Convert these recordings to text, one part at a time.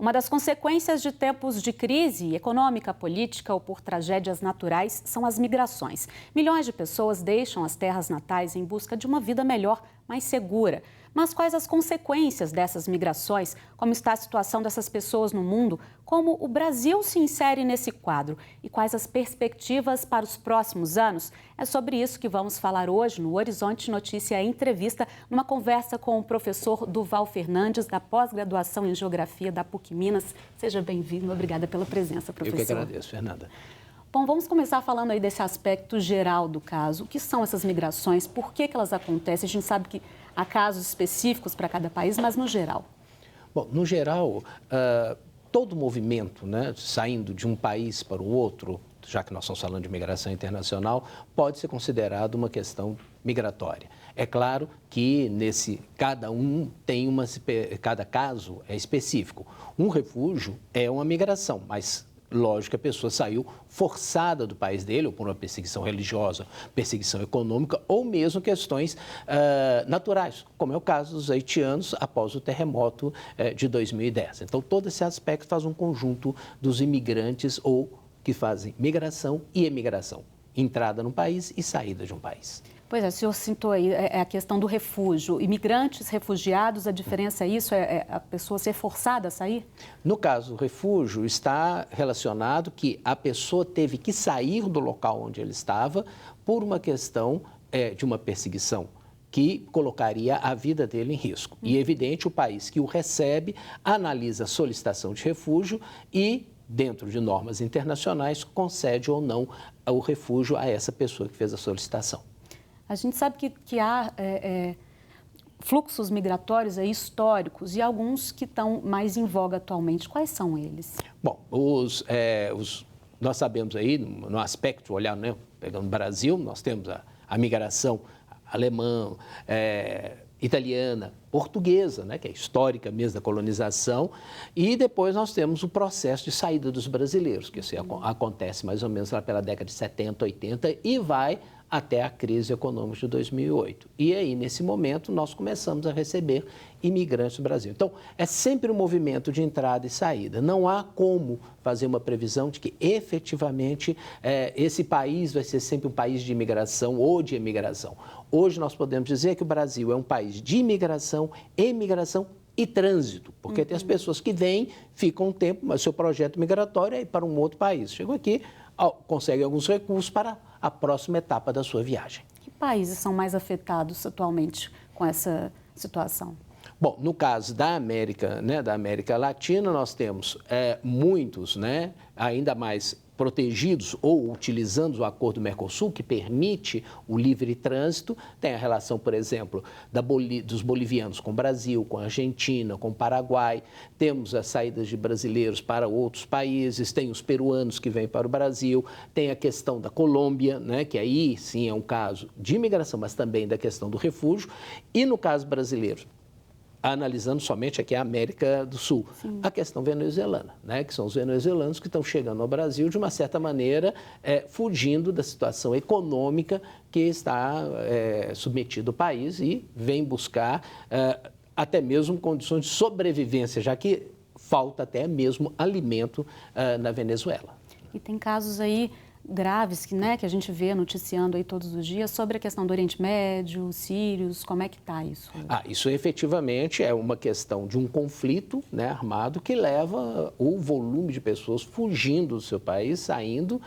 Uma das consequências de tempos de crise econômica, política ou por tragédias naturais são as migrações. Milhões de pessoas deixam as terras natais em busca de uma vida melhor, mais segura. Mas quais as consequências dessas migrações? Como está a situação dessas pessoas no mundo? Como o Brasil se insere nesse quadro? E quais as perspectivas para os próximos anos? É sobre isso que vamos falar hoje no Horizonte Notícia Entrevista, numa conversa com o professor Duval Fernandes, da pós-graduação em Geografia da PUC Minas. Seja bem-vindo, obrigada pela presença, professor. Eu que agradeço, Fernanda. Bom, vamos começar falando aí desse aspecto geral do caso. O que são essas migrações? Por que elas acontecem? A gente sabe que há casos específicos para cada país, mas no geral. Bom, no geral, todo movimento, né, saindo de um país para o outro, já que nós estamos falando de migração internacional, pode ser considerado uma questão migratória. É claro que cada caso é específico. Um refúgio é uma migração, mas lógico que a pessoa saiu forçada do país dele, ou por uma perseguição religiosa, perseguição econômica, ou mesmo questões naturais, como é o caso dos haitianos após o terremoto de 2010. Então, todo esse aspecto faz um conjunto dos imigrantes ou que fazem migração e emigração, entrada no país e saída de um país. Pois é, o senhor citou aí a questão do refúgio. Imigrantes, refugiados, a diferença é isso? É a pessoa ser forçada a sair? No caso do refúgio, está relacionado que a pessoa teve que sair do local onde ele estava por uma questão de uma perseguição que colocaria a vida dele em risco. E, evidente, o país que o recebe analisa a solicitação de refúgio e, dentro de normas internacionais, concede ou não o refúgio a essa pessoa que fez a solicitação. A gente sabe que há fluxos migratórios históricos e alguns que estão mais em voga atualmente. Quais são eles? Bom, nós sabemos aí, no aspecto, olhar, né, pegando o Brasil, nós temos a migração alemã, italiana, portuguesa, né, que é histórica mesmo da colonização, e depois nós temos o processo de saída dos brasileiros, que isso acontece mais ou menos lá pela década de 70, 80 e vai até a crise econômica de 2008. E aí, nesse momento, nós começamos a receber imigrantes do Brasil. Então, é sempre um movimento de entrada e saída. Não há como fazer uma previsão de que, efetivamente, esse país vai ser sempre um país de imigração ou de emigração. Hoje, nós podemos dizer que o Brasil é um país de imigração, emigração e trânsito, porque tem as pessoas que vêm, ficam um tempo, mas seu projeto migratório é ir para um outro país. Chegam aqui, conseguem alguns recursos para a próxima etapa da sua viagem. Que países são mais afetados atualmente com essa situação? Bom, no caso da América, né, da América Latina, nós temos muitos, né, ainda mais protegidos ou utilizando o acordo Mercosul, que permite o livre trânsito. Tem a relação, por exemplo, dos bolivianos com o Brasil, com a Argentina, com o Paraguai. Temos as saídas de brasileiros para outros países, tem os peruanos que vêm para o Brasil, tem a questão da Colômbia, né, que aí sim é um caso de imigração, mas também da questão do refúgio. E no caso brasileiro, analisando somente aqui a América do Sul, sim, a questão venezuelana, né, que são os venezuelanos que estão chegando ao Brasil de uma certa maneira fugindo da situação econômica que está submetido o país e vem buscar até mesmo condições de sobrevivência, já que falta até mesmo alimento na Venezuela. E tem casos aí graves que a gente vê noticiando aí todos os dias sobre a questão do Oriente Médio, sírios, como é que está isso? Isso efetivamente é uma questão de um conflito, né, armado que leva o volume de pessoas fugindo do seu país, saindo.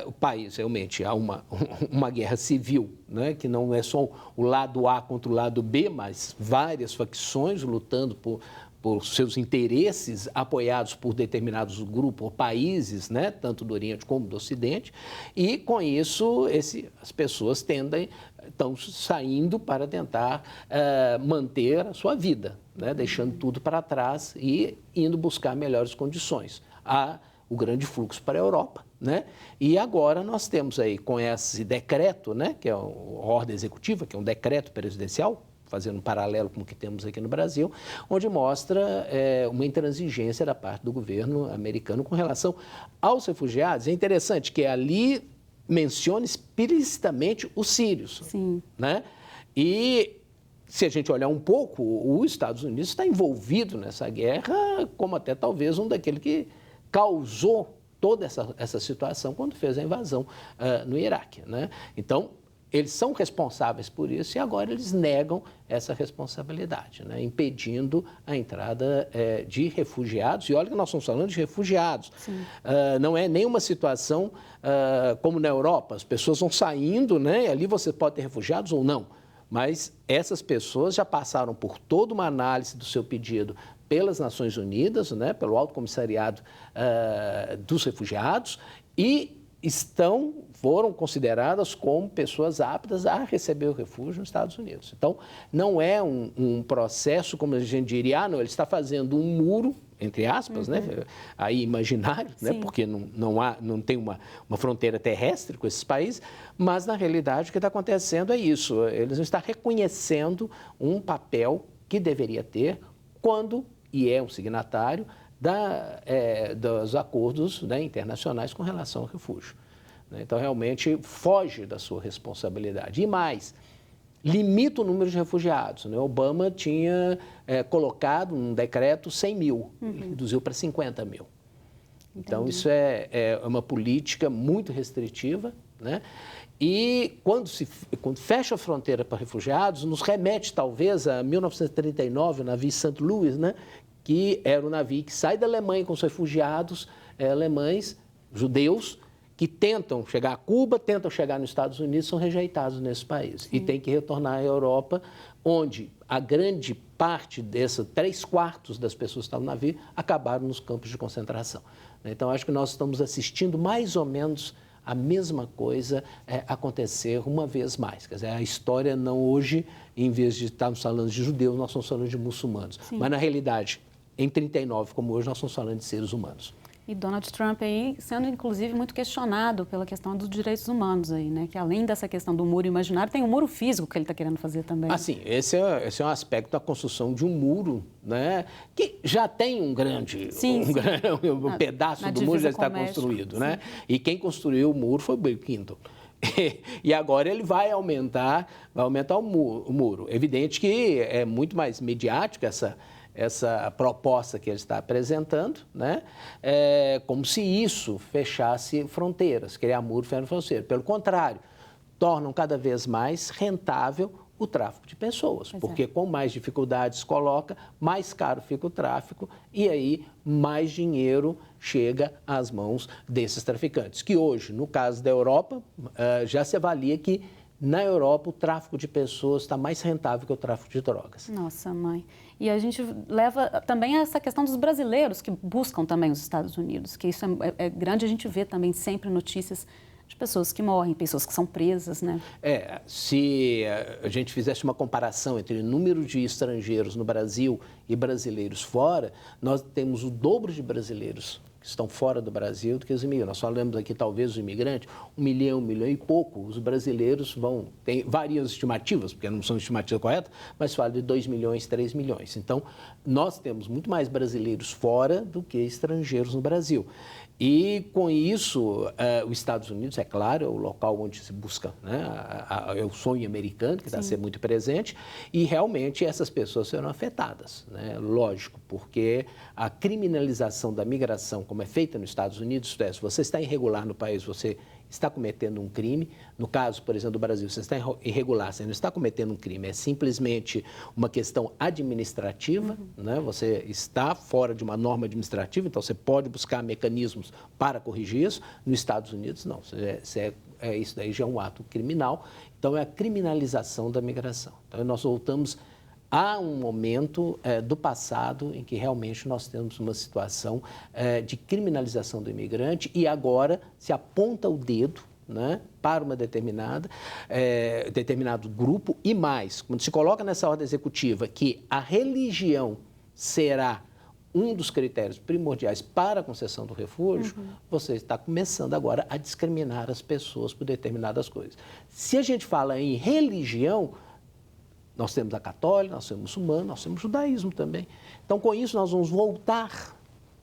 O país realmente há uma guerra civil, né, que não é só o lado A contra o lado B, mas várias facções lutando por seus interesses, apoiados por determinados grupos ou países, né, tanto do Oriente como do Ocidente, e com isso as pessoas estão saindo para tentar manter a sua vida, né, deixando tudo para trás e indo buscar melhores condições. Há o grande fluxo para a Europa, né? E agora nós temos aí com esse decreto, né, que é a ordem executiva, que é um decreto presidencial, fazendo um paralelo com o que temos aqui no Brasil, onde mostra uma intransigência da parte do governo americano com relação aos refugiados. É interessante que ali menciona explicitamente os sírios, sim, né? E se a gente olhar um pouco, os Estados Unidos está envolvido nessa guerra como até talvez um daquele que causou toda essa situação quando fez a invasão no Iraque, né? Então, eles são responsáveis por isso e agora eles negam essa responsabilidade, né? Impedindo a entrada de refugiados. E olha que nós estamos falando de refugiados. Não é nenhuma situação como na Europa, as pessoas vão saindo, né? E ali você pode ter refugiados ou não. Mas essas pessoas já passaram por toda uma análise do seu pedido pelas Nações Unidas, né? Pelo Alto Comissariado dos Refugiados e foram consideradas como pessoas aptas a receber o refúgio nos Estados Unidos. Então, não é um processo, como a gente diria, não, ele está fazendo um muro, entre aspas, né, aí imaginário, né, porque não tem uma fronteira terrestre com esses países, mas, na realidade, o que está acontecendo é isso. Eles não estão reconhecendo um papel que deveria ter quando, e é um signatário, dos acordos, né, internacionais com relação ao refúgio. Então, realmente, foge da sua responsabilidade. E mais, limita o número de refugiados, né? Obama tinha colocado num decreto 100 mil, ele reduziu para 50 mil. Então, isso é uma política muito restritiva, né? E quando fecha a fronteira para refugiados, nos remete talvez a 1939, o navio St. Louis, né? Que era o navio que sai da Alemanha com os refugiados alemães, judeus, que tentam chegar a Cuba, tentam chegar nos Estados Unidos, são rejeitados nesse país. E tem que retornar à Europa, onde a grande parte 3/4 das pessoas que estavam no navio acabaram nos campos de concentração. Então, acho que nós estamos assistindo mais ou menos a mesma coisa acontecer uma vez mais. Quer dizer, a história não hoje, em vez de estarmos falando de judeus, nós estamos falando de muçulmanos. Mas, na realidade, em 1939, como hoje, nós estamos falando de seres humanos. E Donald Trump aí sendo, inclusive, muito questionado pela questão dos direitos humanos aí, né? Que além dessa questão do muro imaginário, tem o muro físico que ele está querendo fazer também. Sim, esse é um aspecto da construção de um muro, né? Que já tem um pedaço do muro já está construído, né? E quem construiu o muro foi Bill Clinton. E agora ele vai aumentar o muro. Evidente que é muito mais midiático essa proposta que ele está apresentando, né? Como se isso fechasse fronteiras, criar muro fronteira. Pelo contrário, tornam cada vez mais rentável o tráfico de pessoas, porque com mais dificuldades coloca, mais caro fica o tráfico e aí mais dinheiro chega às mãos desses traficantes, que hoje, no caso da Europa, já se avalia que na Europa o tráfico de pessoas está mais rentável que o tráfico de drogas. Nossa, mãe. E a gente leva também a essa questão dos brasileiros que buscam também os Estados Unidos, que isso é grande, a gente vê também sempre notícias de pessoas que morrem, pessoas que são presas, né? Se a gente fizesse uma comparação entre o número de estrangeiros no Brasil e brasileiros fora, nós temos o dobro de brasileiros que estão fora do Brasil do que os imigrantes. Nós falamos aqui, talvez, os imigrantes, 1 milhão e pouco. Os brasileiros tem várias estimativas, porque não são estimativas corretas, mas fala de 2 milhões, 3 milhões. Então, nós temos muito mais brasileiros fora do que estrangeiros no Brasil. E, com isso, os Estados Unidos, é claro, é o local onde se busca, né, é o sonho americano, que está a ser muito presente, e realmente essas pessoas serão afetadas, né? Lógico, porque a criminalização da migração, como é feita nos Estados Unidos, se você está irregular no país, você está cometendo um crime. No caso, por exemplo, do Brasil, você está irregular, você não está cometendo um crime, é simplesmente uma questão administrativa, né? Você está fora de uma norma administrativa, então você pode buscar mecanismos para corrigir isso. Nos Estados Unidos, não, isso daí já é um ato criminal, então é a criminalização da migração. Então, nós voltamos a um momento do passado em que realmente nós temos uma situação de criminalização do imigrante e agora se aponta o dedo, né, para uma determinado grupo e mais, quando se coloca nessa ordem executiva que a religião será um dos critérios primordiais para a concessão do refúgio, você está começando agora a discriminar as pessoas por determinadas coisas. Se a gente fala em religião, nós temos a católica, nós temos muçulmano, nós temos judaísmo também. Então, com isso, nós vamos voltar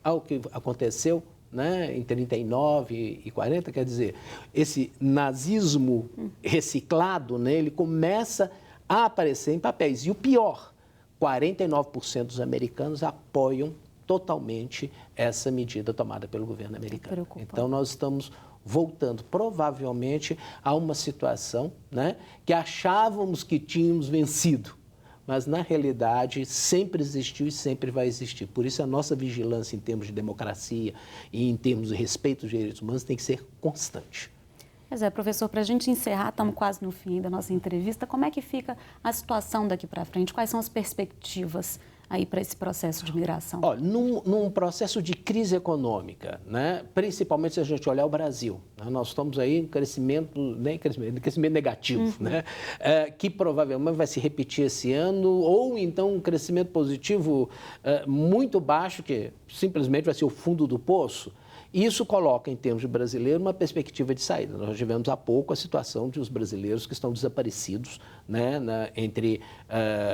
ao que aconteceu, né, em 39 e 40, quer dizer, esse nazismo reciclado, né, ele começa a aparecer em papéis. E o pior, 49% dos americanos apoiam totalmente essa medida tomada pelo governo americano. Então, nós estamos voltando provavelmente a uma situação, né, que achávamos que tínhamos vencido, mas na realidade sempre existiu e sempre vai existir. Por isso a nossa vigilância em termos de democracia e em termos de respeito aos direitos humanos tem que ser constante. Pois é, professor, para a gente encerrar, estamos quase no fim da nossa entrevista, como é que fica a situação daqui para frente? Quais são as perspectivas aí para esse processo de migração? Olha, num processo de crise econômica, né, principalmente se a gente olhar o Brasil, né, nós estamos aí em crescimento negativo, né, que provavelmente vai se repetir esse ano, ou então um crescimento positivo muito baixo, que simplesmente vai ser o fundo do poço. Isso coloca, em termos de brasileiro, uma perspectiva de saída. Nós tivemos há pouco a situação de os brasileiros que estão desaparecidos, né,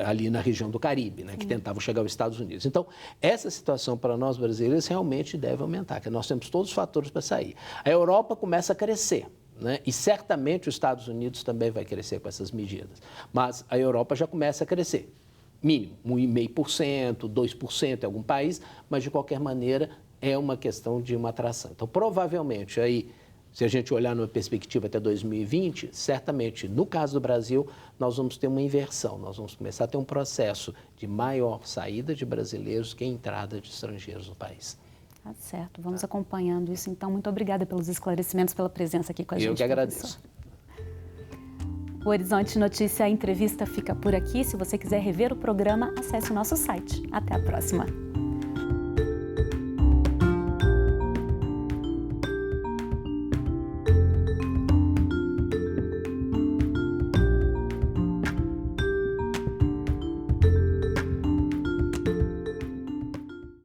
ali na região do Caribe, né, que tentavam chegar aos Estados Unidos. Então, essa situação para nós brasileiros realmente deve aumentar, porque nós temos todos os fatores para sair. A Europa começa a crescer, né, e certamente os Estados Unidos também vai crescer com essas medidas. Mas a Europa já começa a crescer, mínimo, 1,5%, 2% em algum país, mas de qualquer maneira é uma questão de uma atração. Então, provavelmente, aí, se a gente olhar numa perspectiva até 2020, certamente, no caso do Brasil, nós vamos ter uma inversão. Nós vamos começar a ter um processo de maior saída de brasileiros que entrada de estrangeiros no país. Tá certo. Vamos acompanhando isso. Então, muito obrigada pelos esclarecimentos, pela presença aqui com a gente. Eu que agradeço. O Horizonte Notícia, a entrevista fica por aqui. Se você quiser rever o programa, acesse o nosso site. Até a próxima.